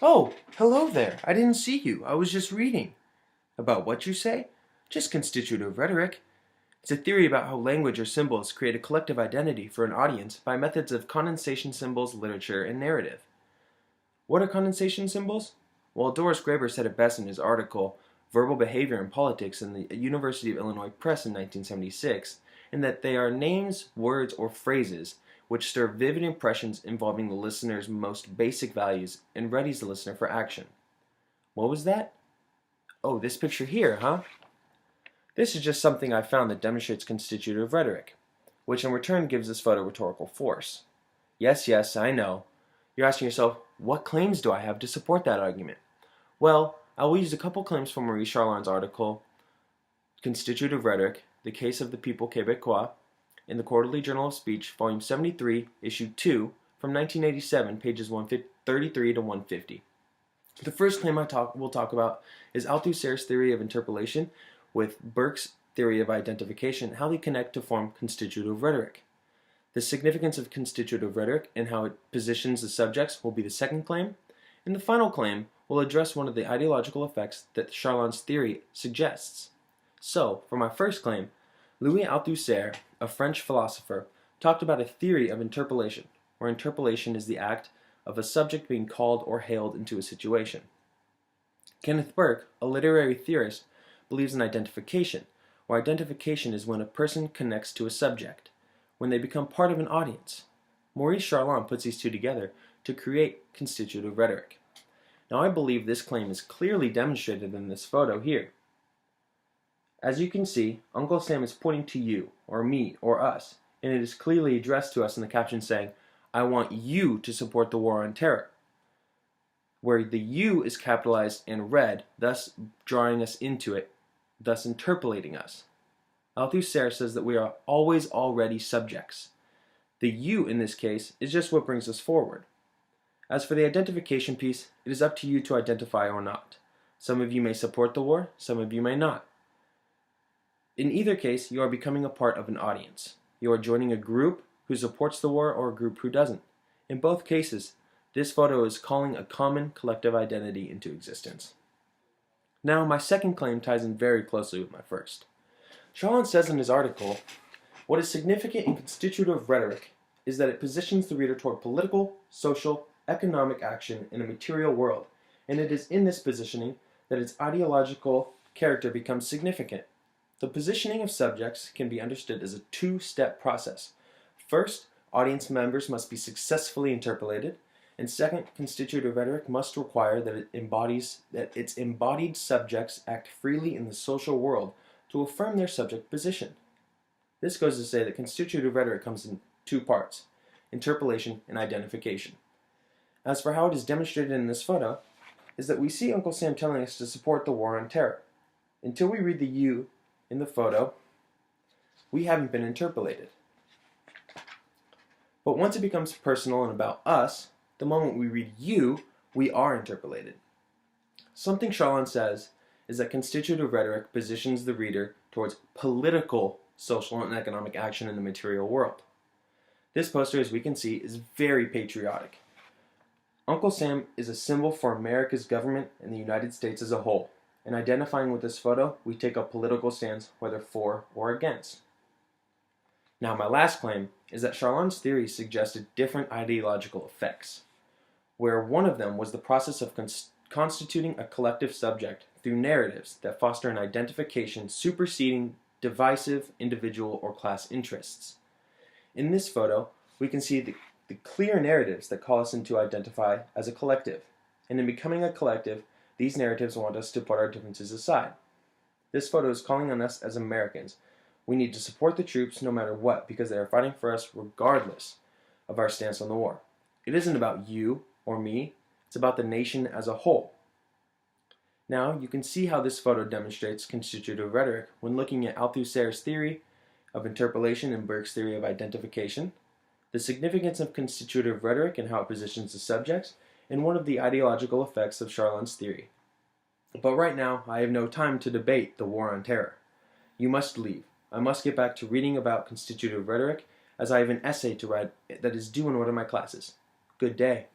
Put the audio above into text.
Oh, hello there. I didn't see you. I was just reading. About what you say? Just constitutive rhetoric. It's a theory about how language or symbols create a collective identity for an audience by methods of condensation symbols, literature, and narrative. What are condensation symbols? Well, Doris Graeber said it best in his article, Verbal Behavior in Politics, in the University of Illinois Press in 1976, in that they are names, words, or phrases which stir vivid impressions involving the listener's most basic values and readies the listener for action. What was that? Oh, this picture here, huh? This is just something I found that demonstrates constitutive rhetoric, which in return gives this photo rhetorical force. Yes, I know. You're asking yourself, what claims do I have to support that argument? Well, I will use a couple claims from Maurice Charland's article, Constitutive Rhetoric, The Case of the People Québécois, in the Quarterly Journal of Speech, Volume 73, Issue 2, from 1987, pages 133 to 150. The first claim we'll talk about is Althusser's theory of interpolation with Burke's theory of identification, how they connect to form constitutive rhetoric. The significance of constitutive rhetoric and how it positions the subjects will be the second claim, and the final claim will address one of the ideological effects that Charland's theory suggests. So, for my first claim, Louis Althusser, a French philosopher, talked about a theory of interpolation, where interpolation is the act of a subject being called or hailed into a situation. Kenneth Burke, a literary theorist, believes in identification, where identification is when a person connects to a subject, when they become part of an audience. Maurice Charland puts these two together to create constitutive rhetoric. Now I believe this claim is clearly demonstrated in this photo here. As you can see, Uncle Sam is pointing to you, or me, or us, and it is clearly addressed to us in the caption saying, I want you to support the war on terror, where the you is capitalized and red, thus drawing us into it, thus interpolating us. Althusser says that we are always already subjects. The you in this case is just what brings us forward. As for the identification piece, it is up to you to identify or not. Some of you may support the war, some of you may not. In either case, you are becoming a part of an audience. You are joining a group who supports the war or a group who doesn't. In both cases, this photo is calling a common collective identity into existence. Now, my second claim ties in very closely with my first. Charland says in his article, what is significant in constitutive rhetoric is that it positions the reader toward political, social, economic action in a material world, and it is in this positioning that its ideological character becomes significant. The positioning of subjects can be understood as a two-step process. First, audience members must be successfully interpolated, and second, constitutive rhetoric must require that its embodied subjects act freely in the social world to affirm their subject position. This goes to say that constitutive rhetoric comes in two parts, interpolation and identification. As for how it is demonstrated in this photo, is that we see Uncle Sam telling us to support the war on terror. Until we read the you in the photo, we haven't been interpolated. But once it becomes personal and about us, the moment we read you, we are interpolated. Something Charland says is that constitutive rhetoric positions the reader towards political, social, and economic action in the material world. This poster, as we can see, is very patriotic. Uncle Sam is a symbol for America's government and the United States as a whole. In identifying with this photo, we take a political stance, whether for or against. Now, my last claim is that Charland's theory suggested different ideological effects, where one of them was the process of constituting a collective subject through narratives that foster an identification superseding divisive individual or class interests. In this photo, we can see the clear narratives that call us into identify as a collective, and in becoming a collective, these narratives want us to put our differences aside. This photo is calling on us as Americans. We need to support the troops no matter what because they are fighting for us regardless of our stance on the war. It isn't about you or me, it's about the nation as a whole. Now, you can see how this photo demonstrates constitutive rhetoric when looking at Althusser's theory of interpolation and Burke's theory of identification, the significance of constitutive rhetoric and how it positions the subjects, and one of the ideological effects of Charland's theory. But right now, I have no time to debate the war on terror. You must leave. I must get back to reading about constitutive rhetoric, as I have an essay to write that is due in one of my classes. Good day.